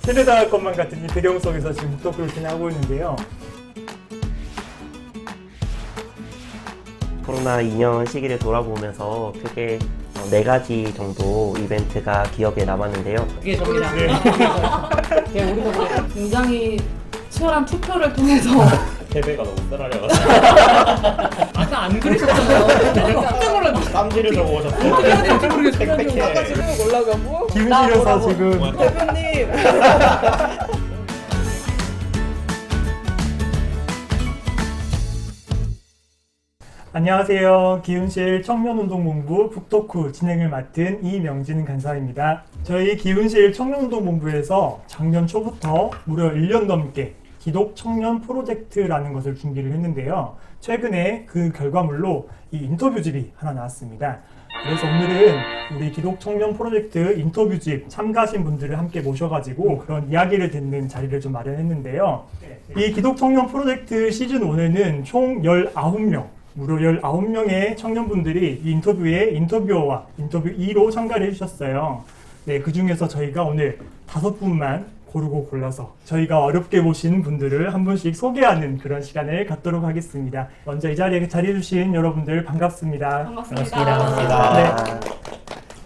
세뇌당할 것만 같은 이 배경 속에서 지금 북토크를 진행하고 있는데요. 코로나 2년 시기를 돌아보면서 크게 4가지 정도 이벤트가 기억에 남았는데요. 그게 접니다. 네. 우리도 그래. 굉장히 치열한 투표를 통해서 패배가 너무 쓰라려가지고 아까 안 그러셨잖아요. 깜짝 놀랐네. 땀지를 적어 오셨어요. 아까 지금 올라가고 기분 실려서 지금 대표님 안녕하세요. 기훈실 청년운동본부 북토크 진행을 맡은 이명진 간사입니다. 저희 기훈실 청년운동본부에서 작년 초부터 무려 1년 넘게 기독 청년 프로젝트라는 것을 준비를 했는데요. 최근에 그 결과물로 이 인터뷰집이 하나 나왔습니다. 그래서 오늘은 우리 기독 청년 프로젝트 인터뷰집 참가하신 분들을 함께 모셔가지고 그런 이야기를 듣는 자리를 좀 마련했는데요. 이 기독 청년 프로젝트 시즌 1에는 총 19명, 무려 19명의 청년분들이 이 인터뷰에 인터뷰어와 인터뷰 2로 참가를 해주셨어요. 네, 그 중에서 저희가 오늘 5분만 고르고 골라서 저희가 어렵게 모신 분들을 한 분씩 소개하는 그런 시간을 갖도록 하겠습니다. 먼저 이 자리에 자리해주신 여러분들 반갑습니다. 반갑습니다. 네.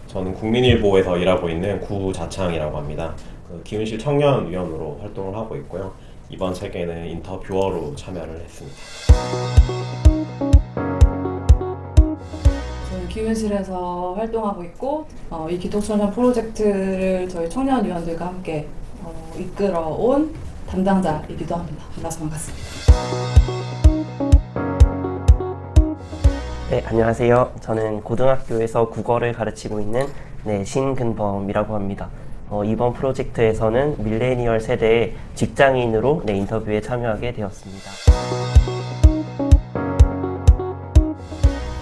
저는 국민일보에서 일하고 있는 구자창이라고 합니다. 그 기훈실 청년위원으로 활동을 하고 있고요. 이번 책에는 인터뷰어로 참여를 했습니다. 저는 기훈실에서 활동하고 있고 이 기독청년 프로젝트를 저희 청년위원들과 함께 이끌어온 담당자이기도 합니다. 만나서 반갑습니다. 네, 안녕하세요. 저는 고등학교에서 국어를 가르치고 있는 신근범이라고 합니다. 이번 프로젝트에서는 밀레니얼 세대의 직장인으로 인터뷰에 참여하게 되었습니다.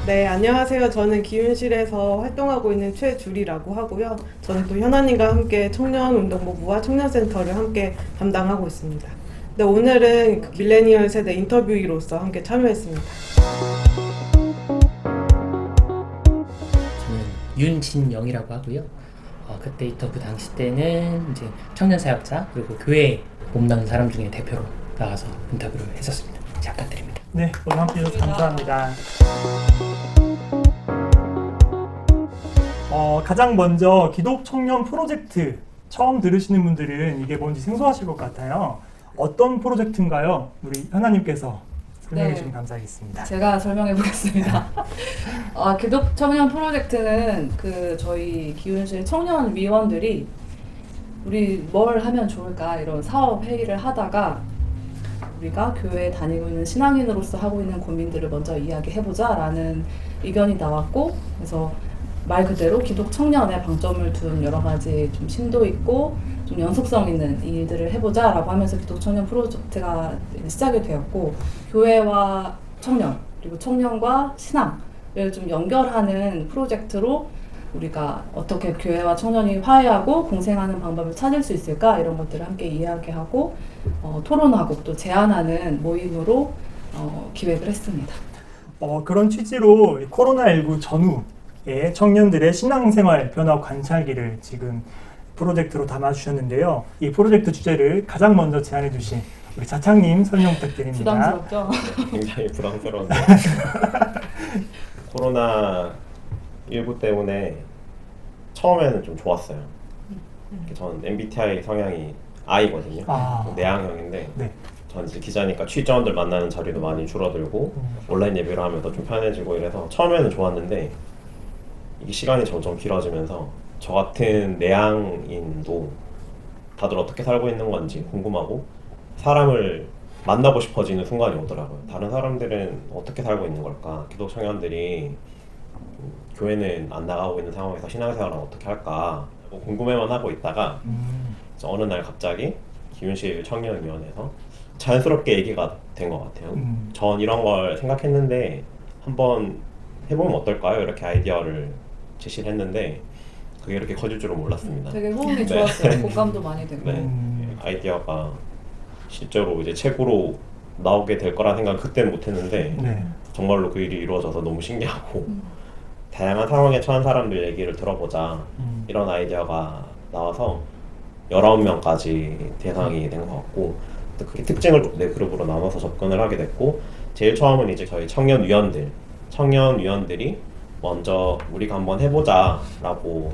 네, 안녕하세요. 저는 기훈실에서 활동하고 있는 최주리라고 하고요. 저는 또 현아님과 함께 청년운동본부와 청년센터를 함께 담당하고 있습니다. 네, 오늘은 그 밀레니얼 세대 인터뷰이로서 함께 참여했습니다. 저는 윤진영이라고 하고요. 그때 인터뷰 당시 때는 이제 청년사역자 그리고 교회에 몸담는 사람 중에 대표로 나가서 인터뷰를 했었습니다. 잘 부탁드립니다. 네, 오늘 함께 해주셔서 감사합니다. 가장 먼저 기독 청년 프로젝트 처음 들으시는 분들은 이게 뭔지 생소하실 것 같아요. 어떤 프로젝트인가요? 우리 현아님께서 설명해 주시면 감사하겠습니다. 제가 설명해 보겠습니다. 기독 청년 프로젝트는 저희 기훈실 청년위원들이 우리 뭘 하면 좋을까 이런 사업 회의를 하다가 우리가 교회에 다니고 있는 신앙인으로서 하고 있는 고민들을 먼저 이야기해보자 라는 의견이 나왔고, 그래서 말 그대로 기독 청년에 방점을 둔 여러 가지 좀 심도 있고 좀 연속성 있는 일들을 해보자 라고 하면서 기독 청년 프로젝트가 시작이 되었고, 교회와 청년 그리고 청년과 신앙을 좀 연결하는 프로젝트로 우리가 어떻게 교회와 청년이 화해하고 공생하는 방법을 찾을 수 있을까 이런 것들을 함께 이야기하고 토론하고 또 제안하는 모임으로 기획을 했습니다. 그런 취지로 코로나19 전후에 청년들의 신앙생활 변화 관찰기를 지금 프로젝트로 담아주셨는데요. 이 프로젝트 주제를 가장 먼저 제안해 주신 우리 자창님 설명 부탁드립니다. 부담스럽죠? 굉장히 부담스러운데 코로나19 때문에 처음에는 좀 좋았어요. 저는 MBTI 성향이 I거든요. 내향형인데 네. 전 이제 기자니까 취재원들 만나는 자리도 많이 줄어들고 온라인 예배를 하면서 좀 편해지고 이래서 처음에는 좋았는데 이게 시간이 점점 길어지면서 저 같은 내향인도 다들 어떻게 살고 있는 건지 궁금하고 사람을 만나고 싶어지는 순간이 오더라고요. 다른 사람들은 어떻게 살고 있는 걸까? 기독 청년들이 교회는 안 나가고 있는 상황에서 신앙생활은 어떻게 할까? 궁금해만 하고 있다가 어느 날 갑자기 기훈실 청년위원회에서 자연스럽게 얘기가 된 것 같아요. 전 이런 걸 생각했는데 한번 해보면 어떨까요? 이렇게 아이디어를 제시를 했는데 그게 이렇게 커질 줄은 몰랐습니다. 되게 호응이 좋았어요. 공감도 많이 되고. 네, 아이디어가 실제로 이제 책으로 나오게 될 거라 생각 그때는 못했는데 네. 정말로 그 일이 이루어져서 너무 신기하고 다양한 상황에 처한 사람들 얘기를 들어보자 이런 아이디어가 나와서 19명까지 대상이 된 것 같고 또 그게 특징을 또 4그룹으로 나눠서 접근을 하게 됐고 제일 처음은 이제 저희 청년위원들이 먼저 우리가 한번 해보자라고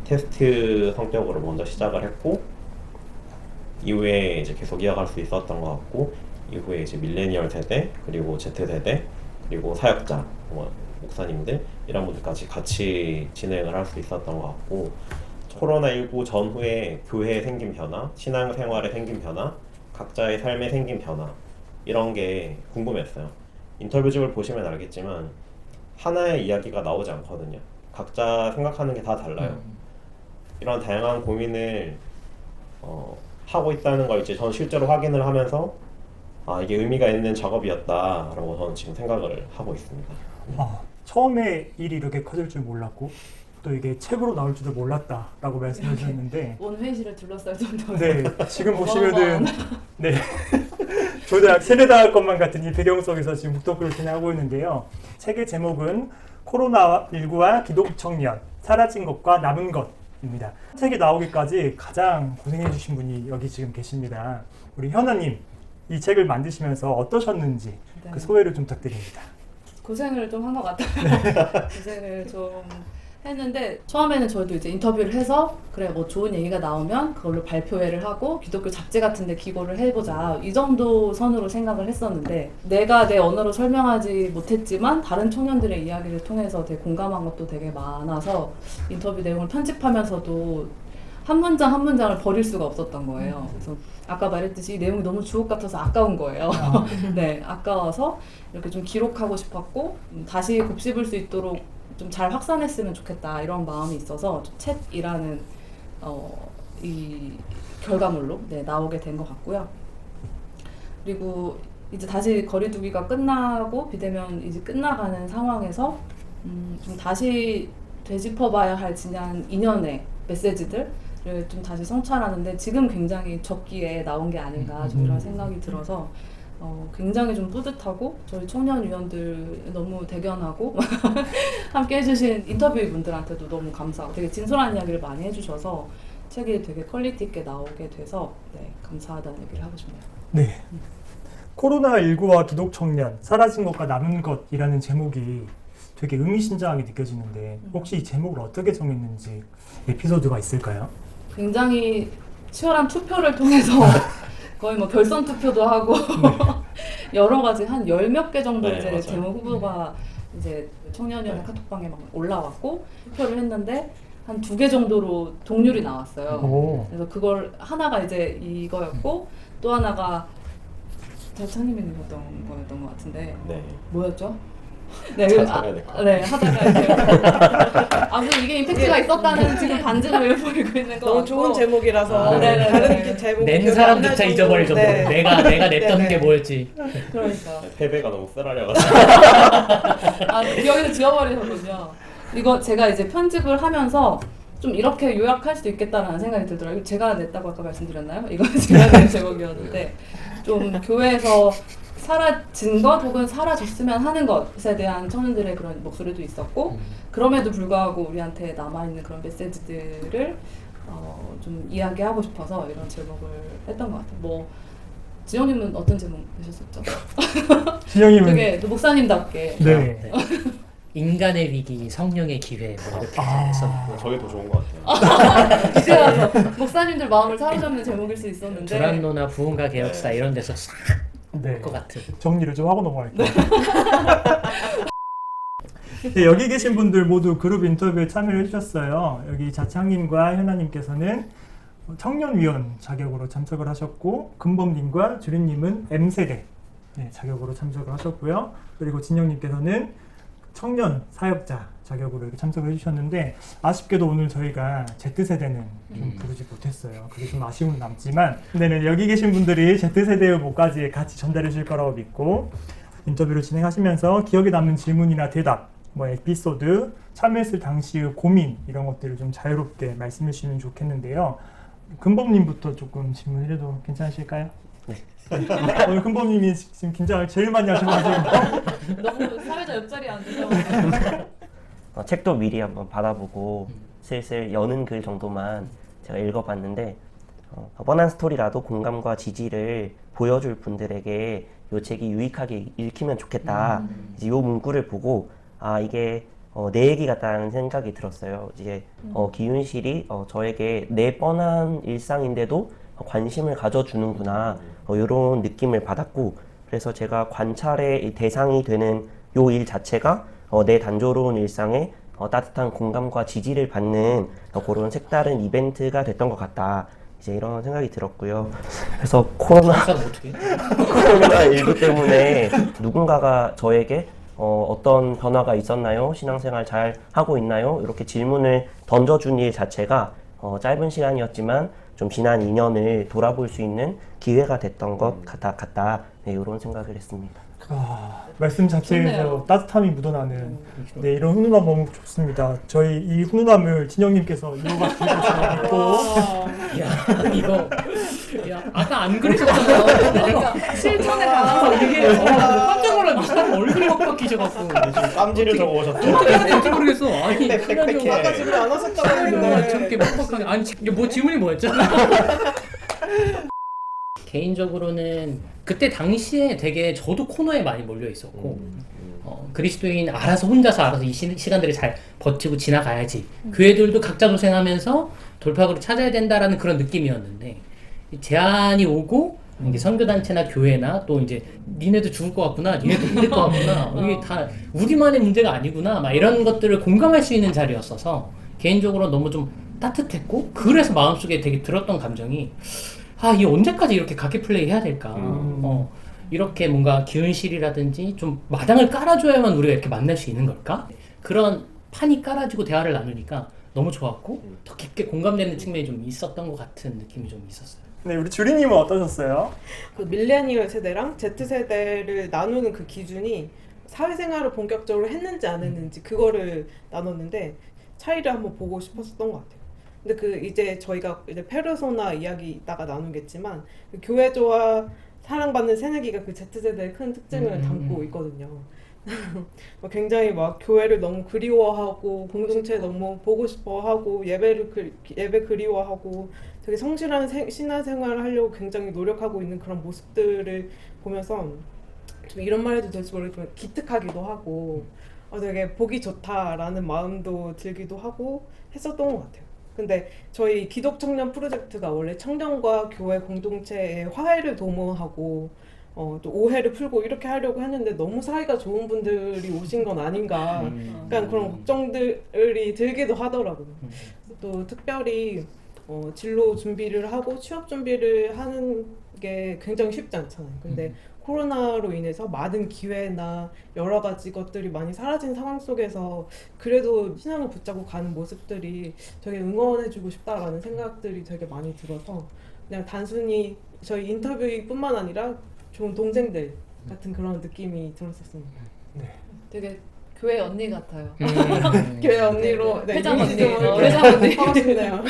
테스트 성격으로 먼저 시작을 했고 이후에 이제 계속 이어갈 수 있었던 것 같고 이후에 이제 밀레니얼 세대 그리고 Z세대 그리고 사역자 목사님들 이런 분들까지 같이 진행을 할 수 있었던 것 같고 코로나19 전후에 교회에 생긴 변화, 신앙생활에 생긴 변화, 각자의 삶에 생긴 변화 이런 게 궁금했어요. 인터뷰집을 보시면 알겠지만 하나의 이야기가 나오지 않거든요. 각자 생각하는 게 다 달라요. 이런 다양한 고민을 하고 있다는 걸 이제 전 실제로 확인을 하면서 아 이게 의미가 있는 작업이었다라고 저는 지금 생각을 하고 있습니다. 처음에 일이 이렇게 커질 줄 몰랐고 또 이게 책으로 나올 줄도 몰랐다라고 말씀해 주셨는데 온 회의실을 둘러쌀 정도로 네, 지금 보시면은 네, 조대학 세대다 것만 같은 이 배경 속에서 지금 북토크를 진행하고 있는데요. 책의 제목은 코로나19와 기독 청년, 사라진 것과 남은 것입니다. 책이 나오기까지 가장 고생해 주신 분이 여기 지금 계십니다. 우리 현아님, 이 책을 만드시면서 어떠셨는지 네. 그 소회를 좀 부탁드립니다. 고생을 좀 한 것 같아요. 고생을 좀 했는데 처음에는 저희도 이제 인터뷰를 해서 그래 뭐 좋은 얘기가 나오면 그걸로 발표회를 하고 기독교 잡지 같은 데 기고를 해보자 이 정도 선으로 생각을 했었는데 내가 내 언어로 설명하지 못했지만 다른 청년들의 이야기를 통해서 되게 공감한 것도 되게 많아서 인터뷰 내용을 편집하면서도 한 문장 한 문장을 버릴 수가 없었던 거예요. 그래서 아까 말했듯이 이 내용이 너무 주옥 같아서 아까운 거예요. 네, 아까워서 이렇게 좀 기록하고 싶었고 다시 곱씹을 수 있도록 좀 잘 확산했으면 좋겠다 이런 마음이 있어서 챗이라는 이 결과물로 나오게 된 것 같고요. 그리고 이제 다시 거리두기가 끝나고 비대면 이제 끝나가는 상황에서 좀 다시 되짚어봐야 할 지난 2년의 메시지들을 좀 다시 성찰하는데 지금 굉장히 적기에 나온 게 아닌가 좀 이런 생각이 들어서 굉장히 좀 뿌듯하고 저희 청년위원들 너무 대견하고 함께 해주신 인터뷰 분들한테도 너무 감사하고 되게 진솔한 이야기를 많이 해주셔서 책이 되게 퀄리티 있게 나오게 돼서 감사하다는 얘기를 하고 싶네요. 네. 코로나19와 기독 청년, 사라진 것과 남은 것이라는 제목이 되게 의미심장하게 느껴지는데 혹시 이 제목을 어떻게 정했는지 에피소드가 있을까요? 굉장히 치열한 투표를 통해서 거의 뭐 결선 투표도 하고 여러 가지 한 10몇 개 정도 네, 이제 맞아요. 제목 후보가 이제 청년위원회 카톡방에 막 올라왔고 투표를 했는데 한 2개 정도로 동률이 나왔어요. 오. 그래서 그걸 하나가 이제 이거였고 또 하나가 대창님이 읽었던 거였던 것 같은데 네. 뭐였죠? 네, 찾아가야 될 것 같아요. 네, 하다가 이렇게 아무튼 이게 임팩트가 있었다는 지금 반증을 보이고 있는 거 너무 좋은 제목이라서 네네네. 다른 제목 낸 기억이 사람조차 안 나고. 잊어버릴 정도로 네. 내가 냈던 네네. 게 뭐였지. 그러니까 패배가 너무 쓰라려가지고 기억에서 지워버리셨군요. 이거 제가 이제 편집을 하면서 좀 이렇게 요약할 수도 있겠다라는 생각이 들더라고요. 제가 냈다고 아까 말씀드렸나요? 이거 제가 낸 제목이었는데 좀 교회에서 사라진 것 혹은 사라졌으면 하는 것에 대한 청년들의 그런 목소리도 있었고 그럼에도 불구하고 우리한테 남아있는 그런 메시지들을 좀 이야기하고 싶어서 이런 제목을 했던 것 같아요. 뭐 지영님은 어떤 제목 내셨었죠? 진영님은 되게 또 목사님답게 네. 인간의 위기, 성령의 기회 뭐 이렇게 했었고 저게 더 좋은 것 같아요. 이제 와서 목사님들 마음을 사로잡는 제목일 수 있었는데 두란노나 부흥가 개혁사 네. 이런 데서 싹 네. 올 것 같은. 정리를 좀 하고 넘어갈게요. 네, 여기 계신 분들 모두 그룹 인터뷰에 참여를 해주셨어요. 여기 자창님과 현아님께서는 청년위원 자격으로 참석을 하셨고 금범님과 주린님은 M세대 자격으로 참석을 하셨고요. 그리고 진영님께서는 청년 사역자 자격으로 이렇게 참석을 해주셨는데 아쉽게도 오늘 저희가 Z세대는 좀 부르지 못했어요. 그게 좀 아쉬움은 남지만 근데 여기 계신 분들이 Z세대 후보까지 같이 전달해 주실 거라고 믿고 인터뷰를 진행하시면서 기억에 남는 질문이나 대답 뭐 에피소드, 참여했을 당시의 고민 이런 것들을 좀 자유롭게 말씀해 주시면 좋겠는데요. 금범님부터 조금 질문해도 괜찮으실까요? 네. 오늘 금범님이 지금 긴장을 제일 많이 하셔가지고 너무 사회자 옆자리에 앉으셔. 책도 미리 한번 받아보고 슬슬 여는 글 정도만 제가 읽어봤는데 뻔한 스토리라도 공감과 지지를 보여줄 분들에게 이 책이 유익하게 읽히면 좋겠다. 이제 이 문구를 보고 이게 내 얘기 같다는 생각이 들었어요. 이제 기윤실이 저에게 내 뻔한 일상인데도 관심을 가져주는구나 이런 느낌을 받았고, 그래서 제가 관찰의 대상이 되는 요 일 자체가 내 단조로운 일상에 따뜻한 공감과 지지를 받는 그런 색다른 이벤트가 됐던 것 같다. 이제 이런 생각이 들었고요. 그래서 어떻게? 코로나19 때문에 누군가가 저에게 어떤 변화가 있었나요? 신앙생활 잘 하고 있나요? 이렇게 질문을 던져준 일 자체가 짧은 시간이었지만 좀 지난 2년을 돌아볼 수 있는 기회가 됐던 것 같다. 네, 이런 생각을 했습니다. 말씀 자체에서 좋네요. 따뜻함이 묻어나는 네, 이런 훈훈함 너무 좋습니다. 저희 이 훈훈함을 진영님께서 이어가 주실 있고 야, 이거 아까 안 그러셨잖아요. 그러니까 실천에 관해서 이게 깜짝 놀랐는데 사람 얼굴이 확 바뀌셔갖고 깜지를 적어 오셨죠? 어떻게 모르겠어. 아니 빽빽해. 아까 질문 안 하셨다고 했는데 저렇게 뻑뻑하게 아니 뭐 질문이 뭐였죠? 개인적으로는 그때 당시에 되게 저도 코너에 많이 몰려 있었고 그리스도인 혼자서 알아서 이 시간들을 잘 버티고 지나가야지. 교회들도 각자 도생하면서 돌파구를 찾아야 된다라는 그런 느낌이었는데 제안이 오고 이게 선교단체나 교회나 또 이제 니네도 죽을 것 같구나, 니네도 힘들 것 같구나, 이게 다 우리만의 문제가 아니구나, 막 이런 것들을 공감할 수 있는 자리였어서 개인적으로 너무 좀 따뜻했고, 그래서 마음속에 되게 들었던 감정이 이게 언제까지 이렇게 각기 플레이 해야 될까? 이렇게 뭔가 기운실이라든지 좀 마당을 깔아줘야만 우리가 이렇게 만날 수 있는 걸까? 그런 판이 깔아지고 대화를 나누니까 너무 좋았고 더 깊게 공감되는 측면이 좀 있었던 것 같은 느낌이 좀 있었어요. 네, 우리 주리님은 어떠셨어요? 그 밀레니얼 세대랑 Z세대를 나누는 그 기준이 사회생활을 본격적으로 했는지 안 했는지 그거를 나눴는데 차이를 한번 보고 싶었던 것 같아요. 근데 그 이제 저희가 이제 페르소나 이야기 이따가 나누겠지만 그 교회조와 사랑받는 새내기가 그 Z세대의 큰 특징을 담고 있거든요. 굉장히 막 교회를 너무 그리워하고 공동체 너무 보고 싶어하고 예배 그리워하고 되게 성실한 신앙생활을 하려고 굉장히 노력하고 있는 그런 모습들을 보면서 좀 이런 말 해도 될지 모르겠지만 기특하기도 하고 되게 보기 좋다라는 마음도 들기도 하고 했었던 것 같아요. 근데 저희 기독청년 프로젝트가 원래 청년과 교회 공동체의 화해를 도모하고 또 오해를 풀고 이렇게 하려고 했는데 너무 사이가 좋은 분들이 오신 건 아닌가 약간 그런 걱정들이 들기도 하더라고요. 또 특별히 진로 준비를 하고 취업 준비를 하는 게 굉장히 쉽지 않잖아요. 근데 코로나로 인해서 많은 기회나 여러 가지 것들이 많이 사라진 상황 속에서 그래도 신앙을 붙잡고 가는 모습들이 되게 응원해주고 싶다라는 생각들이 되게 많이 들어서 그냥 단순히 저희 인터뷰뿐만 아니라 좋은 동생들 같은 그런 느낌이 들었었습니다. 되게 교회 언니 같아요. 교회 언니로 회장 언니, 회장 언니 반갑습니다.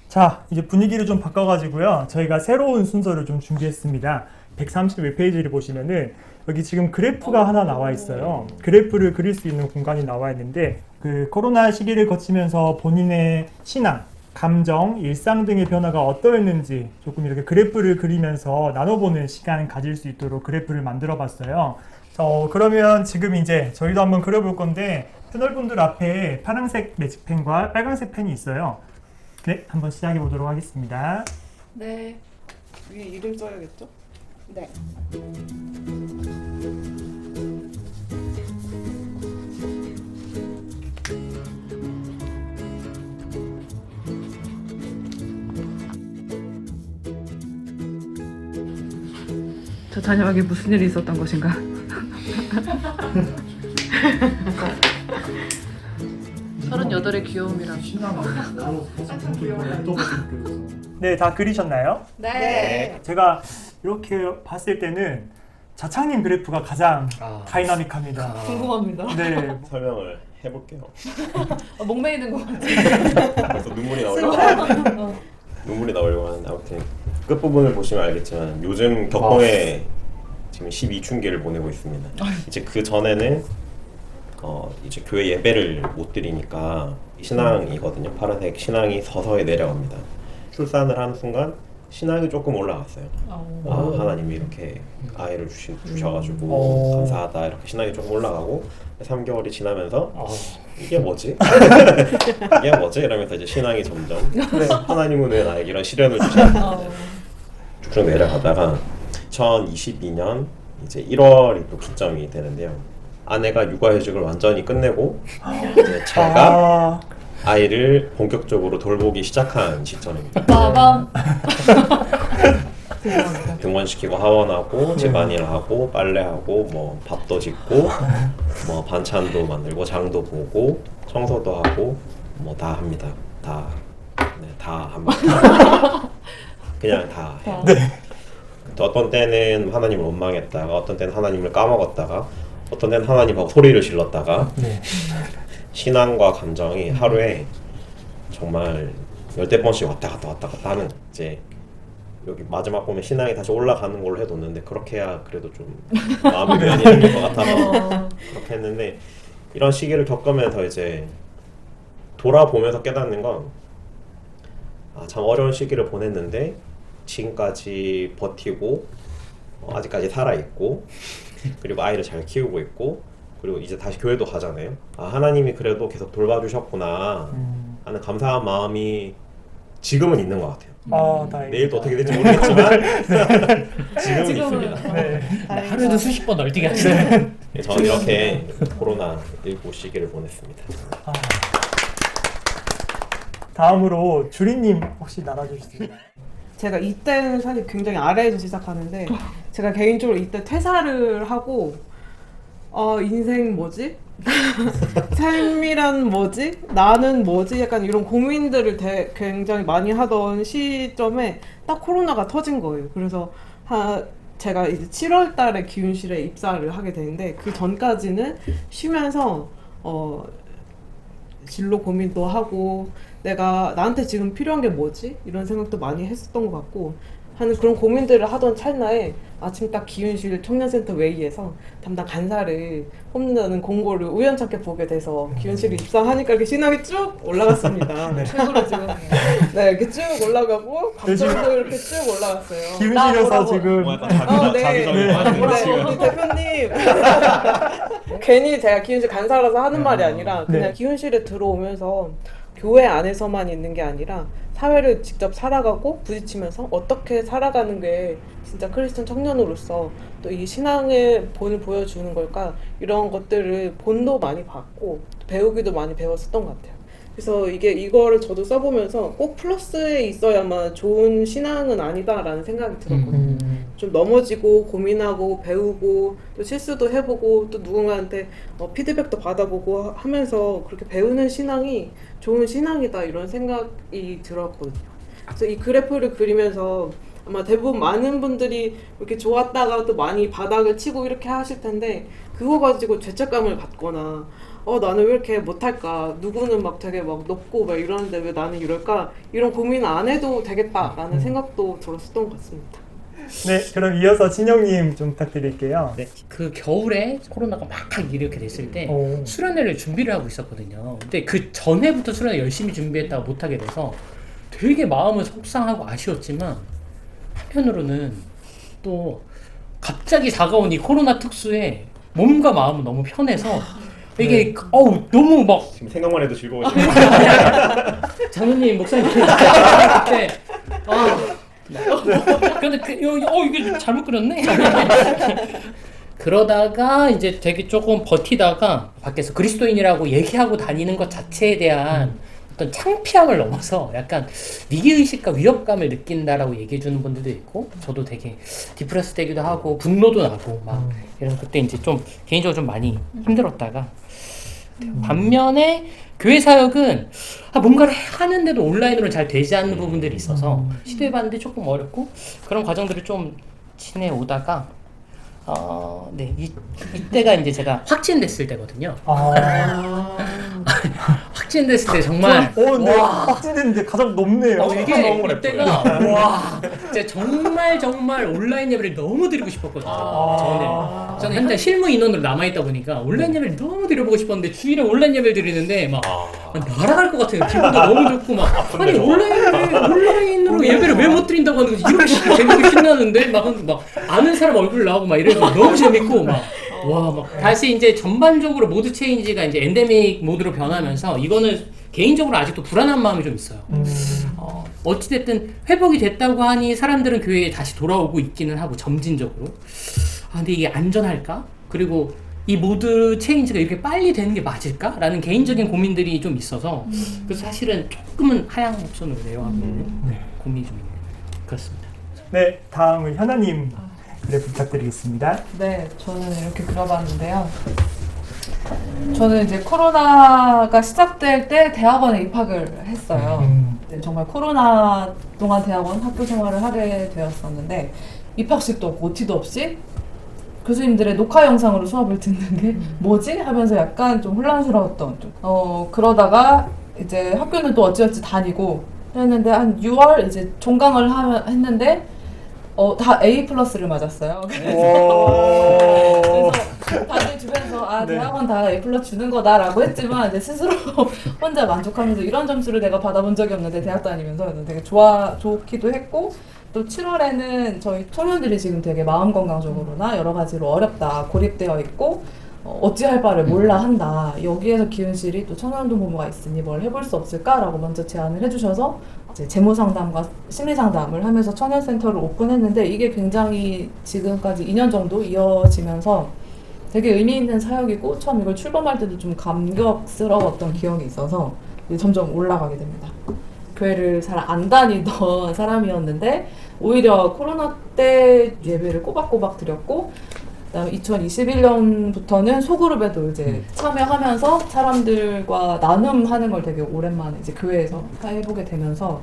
자, 이제 분위기를 좀 바꿔가지고요. 저희가 새로운 순서를 좀 준비했습니다. 131페이지를 보시면은 여기 지금 그래프가 하나 나와 있어요. 그래프를 그릴 수 있는 공간이 나와 있는데 그 코로나 시기를 거치면서 본인의 신앙, 감정, 일상 등의 변화가 어떠했는지 조금 이렇게 그래프를 그리면서 나눠보는 시간 가질 수 있도록 그래프를 만들어 봤어요. 그러면 지금 이제 저희도 한번 그려볼 건데 패널분들 앞에 파란색 매직펜과 빨간색 펜이 있어요. 네, 한번 시작해 보도록 하겠습니다. 네. 위에 이름 써야겠죠? 네. 저 자녀에게 무슨 일이 있었던 것인가? 38의 귀여움이라. 네, 다 그리셨나요? 네. 제가 이렇게 봤을 때는 자창님 그래프가 가장 다이나믹합니다. 궁금합니다. 네, 설명을 해볼게요. 목매이는 것 같아요. 벌써 눈물이 나오려고 눈물이 나오려고 하는데 아무튼 끝부분을 보시면 알겠지만 요즘 격동에 지금 12춘기를 보내고 있습니다. 이제 그 전에는 이제 교회 예배를 못 드리니까 신앙이거든요. 파란색 신앙이 서서히 내려갑니다. 출산을 하는 순간 신앙이 조금 올라갔어요. 아, 하나님이 이렇게 아이를 주셔가지고 감사하다 이렇게 신앙이 조금 올라가고 3개월이 지나면서 이게 뭐지? 이게 뭐지? 이러면서 이제 신앙이 점점 하나님은 왜 나에게 이런 시련을 주시는지 쭉쭉 내려가다가 2022년 이제 1월이 또 기점이 되는데요. 아내가 육아휴직을 완전히 끝내고 이제 제가 아이를 본격적으로 돌보기 시작한 시점입니다. 빠밤. 등원시키고 하원하고 집안일하고 빨래하고 뭐 밥도 짓고 뭐 반찬도 만들고 장도 보고 청소도 하고 뭐 다 합니다. 다 합니다. 그냥 다 해요. 또 어떤 때는 하나님을 원망했다가 어떤 때는 하나님을 까먹었다가 어떤 때는 하나님하고 소리를 질렀다가 신앙과 감정이 하루에 정말 10번씩 왔다 갔다 하는 이제 여기 마지막 보면 신앙이 다시 올라가는 걸로 해뒀는데 그렇게 해야 그래도 좀 마음의 면이 생길 것 같아서 그렇게 했는데 이런 시기를 겪으면서 이제 돌아보면서 깨닫는 건 참 어려운 시기를 보냈는데 지금까지 버티고 아직까지 살아있고 그리고 아이를 잘 키우고 있고 그리고 이제 다시 교회도 가잖아요. 하나님이 그래도 계속 돌봐주셨구나 하는 감사한 마음이 지금은 있는 것 같아요. 다행이다. 내일도 어떻게 될지 모르겠지만 지금은 있습니다. 네. 하루에도 수십 번 널뛰기 하시네. 저는 이렇게 코로나19 시기를 보냈습니다. 다음으로 주리님 혹시 나눠주실 수 있나요? 제가 이때는 사실 굉장히 아래에서 시작하는데 제가 개인적으로 이때 퇴사를 하고 인생 뭐지? 삶이란 뭐지? 나는 뭐지? 약간 이런 고민들을 굉장히 많이 하던 시점에 딱 코로나가 터진 거예요. 그래서 제가 이제 7월 달에 기훈실에 입사를 하게 되는데 그 전까지는 쉬면서 진로 고민도 하고 내가 나한테 지금 필요한 게 뭐지? 이런 생각도 많이 했었던 것 같고 하는 그런 고민들을 하던 찰나에 아침 딱 기훈실 청년센터 웨이에서 담당 간사를 뽑는다는 공고를 우연찮게 보게 돼서 기훈실에 입사하니까 이렇게 신앙이 쭉 올라갔습니다. 최고로 지금. 네, 이렇게 쭉 올라가고 감정도 이렇게 쭉 올라갔어요. 기훈실에서 지금 네. 우리 대표님 괜히 제가 기훈실 간사라서 하는 말이 아니라 그냥 기훈실에 들어오면서 교회 안에서만 있는 게 아니라 사회를 직접 살아가고 부딪히면서 어떻게 살아가는 게 진짜 크리스천 청년으로서 또 이 신앙의 본을 보여주는 걸까 이런 것들을 본도 많이 받고 배우기도 많이 배웠었던 것 같아요. 그래서 이거를 저도 써보면서 꼭 플러스에 있어야만 좋은 신앙은 아니다라는 생각이 들었거든요. 좀 넘어지고 고민하고 배우고 또 실수도 해보고 또 누군가한테 피드백도 받아보고 하면서 그렇게 배우는 신앙이 좋은 신앙이다 이런 생각이 들었거든요. 그래서 이 그래프를 그리면서 아마 대부분 많은 분들이 이렇게 좋았다가 또 많이 바닥을 치고 이렇게 하실 텐데 그거 가지고 죄책감을 갖거나 나는 왜 이렇게 못할까? 누구는 막 되게 막 높고 막 이러는데 왜 나는 이럴까? 이런 고민 안 해도 되겠다라는 생각도 들었었던 것 같습니다. 네, 그럼 이어서 진영님 좀 부탁드릴게요. 네, 그 겨울에 코로나가 막 이렇게 됐을 때 수련회를 준비를 하고 있었거든요. 근데 그 전에부터 수련회 열심히 준비했다가 못하게 돼서 되게 마음은 속상하고 아쉬웠지만 한편으로는 또 갑자기 다가온 이 코로나 특수에 몸과 마음은 너무 편해서 이게 너무 막 지금 생각만 해도 즐거우시네요. 장로님 목사님 그때 근데 이게 잘못 그렸네. 그러다가 이제 되게 조금 버티다가 밖에서 그리스도인이라고 얘기하고 다니는 것 자체에 대한 어떤 창피함을 넘어서 약간 위기의식과 위협감을 느낀다라고 얘기해주는 분들도 있고 저도 되게 디프레스 되기도 하고 분노도 나고 막 이래서 그때 이제 좀 개인적으로 좀 많이 힘들었다가 반면에 교회 사역은 뭔가를 하는데도 온라인으로 잘 되지 않는 부분들이 있어서 시도해봤는데 조금 어렵고 그런 과정들을 좀 지내오다가 이때가 이제 제가 확진됐을 때거든요. 확진됐을 때 정말 네. 확진됐는데 가장 높네요. 이게 너무 이때가 와 진짜 정말 온라인 예배를 너무 드리고 싶었거든요. 저는 현재 실무 인원으로 남아 있다 보니까 온라인 예배를 너무 드려보고 싶었는데 주일에 온라인 예배를 드리는데 막 날아갈 것 같아요. 기분도 너무 좋고 막 아니 온라인으로 예배를 왜 못 드린다고 하는 거지? 이렇게 재밌고 신나는데 막 아는 사람 얼굴 나오고 막 이래서 너무 재밌고 막 다시 이제 전반적으로 모드 체인지가 이제 엔데믹 모드로 변하면서 이거는 개인적으로 아직도 불안한 마음이 좀 있어요. 어찌됐든 회복이 됐다고 하니 사람들은 교회에 다시 돌아오고 있기는 하고 점진적으로. 근데 이게 안전할까? 그리고 이 모드 체인지가 이렇게 빨리 되는 게 맞을까? 라는 개인적인 고민들이 좀 있어서 그래서 사실은 조금은 하향 옵션으로 내려가고 있는 고민이 좀 있는 그렇습니다. 네, 다음은 현아님 네, 부탁드리겠습니다. 네, 저는 이렇게 그려봤는데요. 저는 이제 코로나가 시작될 때 대학원에 입학을 했어요. 네, 정말 코로나 동안 대학원 학교 생활을 하게 되었었는데 입학식도 없고 OT도 없이 교수님들의 녹화 영상으로 수업을 듣는 게 뭐지? 하면서 약간 좀 혼란스러웠던 그러다가 이제 학교는 또 어찌어찌 다니고 했는데 한 6월 이제 종강을 했는데 다 A+를 맞았어요. 그래서 다들 주변에서 대학원 다 A+ 주는 거다라고 했지만 이제 스스로 혼자 만족하면서 이런 점수를 내가 받아본 적이 없는데 대학 다니면서 되게 좋기도 했고 또 7월에는 저희 청년들이 지금 되게 마음 건강적으로나 여러 가지로 어렵다, 고립되어 있고 어찌할 바를 몰라 한다. 여기에서 기훈실이 또 청년운동본부가 있으니 뭘 해볼 수 없을까라고 먼저 제안을 해주셔서 이제 재무상담과 심리상담을 하면서 청년센터를 오픈했는데 이게 굉장히 지금까지 2년 정도 이어지면서 되게 의미 있는 사역이고 처음 이걸 출범할 때도 좀 감격스러웠던 기억이 있어서 점점 올라가게 됩니다. 교회를 잘 안 다니던 사람이었는데 오히려 코로나 때 예배를 꼬박꼬박 드렸고 그다음에 2021년부터는 소그룹에도 이제 참여하면서 사람들과 나눔하는 걸 되게 오랜만에 이제 교회에서 해보게 되면서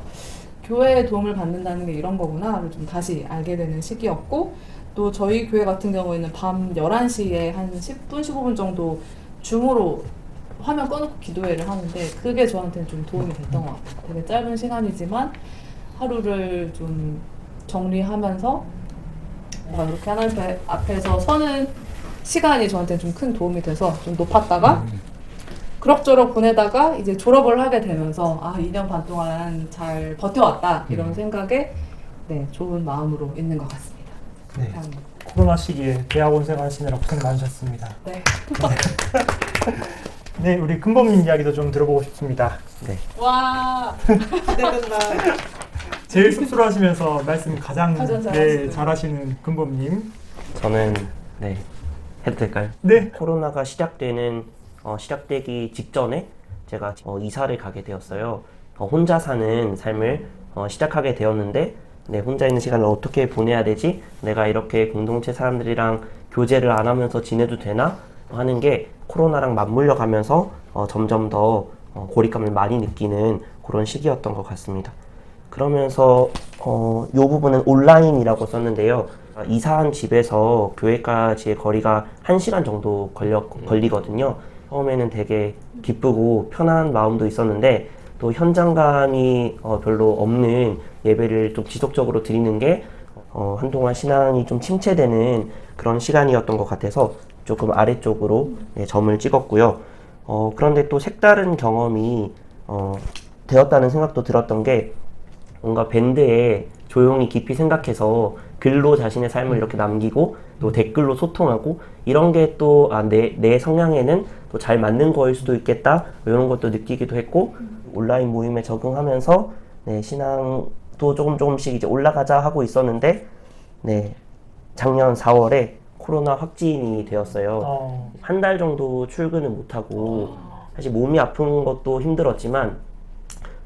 교회의 도움을 받는다는 게 이런 거구나를 좀 다시 알게 되는 시기였고 또 저희 교회 같은 경우에는 밤 11시에 한 10분, 15분 정도 줌으로 화면 꺼놓고 기도회를 하는데 그게 저한테는 좀 도움이 됐던 것 같아요. 되게 짧은 시간이지만 하루를 좀 정리하면서 이렇게 하나님 앞에서 서는 시간이 저한테는 좀 큰 도움이 돼서 좀 높았다가 그럭저럭 보내다가 이제 졸업을 하게 되면서 2년 반 동안 잘 버텨왔다 이런 생각에 좋은 마음으로 있는 것 같습니다. 네. 코로나 시기에 대학원 생활하시느라 고생 많으셨습니다. 네. 네, 우리 근범님 이야기도 좀 들어보고 싶습니다. 네. 와. 기대된다. 제일 쑥스러워하시면서 말씀 가장 잘하시는. 잘하시는 근범님. 저는 해도 될까요? 네. 코로나가 시작되기 직전에 제가 이사를 가게 되었어요. 혼자 사는 삶을 시작하게 되었는데 혼자 있는 시간을 어떻게 보내야 되지? 내가 이렇게 공동체 사람들이랑 교제를 안 하면서 지내도 되나? 하는 게 코로나랑 맞물려 가면서 점점 더 고립감을 많이 느끼는 그런 시기였던 것 같습니다. 그러면서 이 부분은 온라인이라고 썼는데요. 이사한 집에서 교회까지의 거리가 1시간 정도 걸리거든요. 처음에는 되게 기쁘고 편한 마음도 있었는데 또 현장감이 별로 없는 예배를 좀 지속적으로 드리는 게 한동안 신앙이 좀 침체되는 그런 시간이었던 것 같아서 조금 아래쪽으로 점을 찍었고요. 그런데 또 색다른 경험이 되었다는 생각도 들었던 게 뭔가 밴드에 조용히 깊이 생각해서 글로 자신의 삶을 이렇게 남기고 또 댓글로 소통하고 이런 게 또 내 성향에는 또 잘 맞는 거일 수도 있겠다 이런 것도 느끼기도 했고 온라인 모임에 적응하면서 신앙도 조금씩 이제 올라가자 하고 있었는데 작년 4월에 코로나 확진이 되었어요. 한 달 정도 출근을 못하고 사실 몸이 아픈 것도 힘들었지만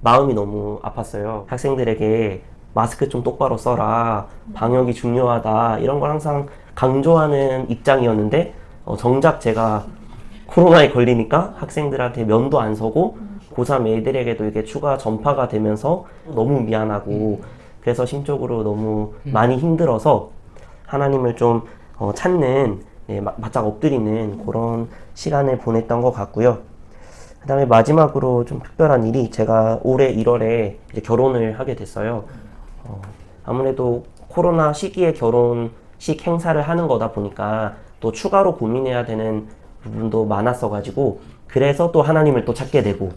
마음이 너무 아팠어요. 학생들에게 마스크 좀 똑바로 써라, 방역이 중요하다 이런 걸 항상 강조하는 입장이었는데 정작 제가 코로나에 걸리니까 학생들한테 면도 안 서고 고3 애들에게도 이게 추가 전파가 되면서 너무 미안하고 그래서 심적으로 너무 많이 힘들어서 하나님을 좀 찾는 바짝 엎드리는 그런 시간을 보냈던 것 같고요. 그다음에 마지막으로 좀 특별한 일이 제가 올해 1월에 이제 결혼을 하게 됐어요. 아무래도 코로나 시기에 결혼식 행사를 하는 거다 보니까 또 추가로 고민해야 되는 부분도 많았어가지고 그래서 또 하나님을 또 찾게 되고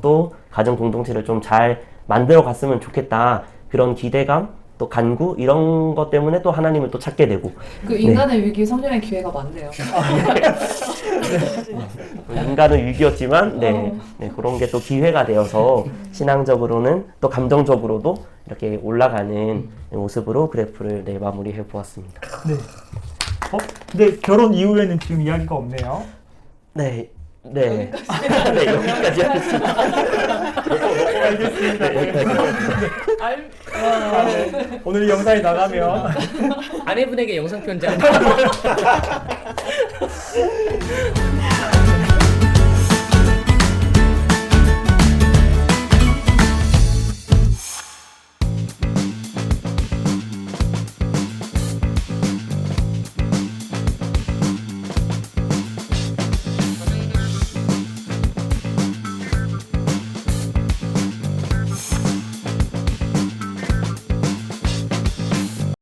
또 가정 공동체를 좀 잘 만들어 갔으면 좋겠다 그런 기대감 또 간구 이런 것 때문에 또 하나님을 또 찾게 되고 그 인간의 위기 성령의 기회가 많네요. 인간은 위기였지만 네, 그런 게 또 기회가 되어서 신앙적으로는 또 감정적으로도 이렇게 올라가는 모습으로 그래프를 마무리해 보았습니다. 네. 근데 결혼 이후에는 지금 이야기가 없네요. 네. 네. 여기까지 하겠습니다. 알겠습니다. 오늘 이 영상이 나가면 아내분에게 영상 편지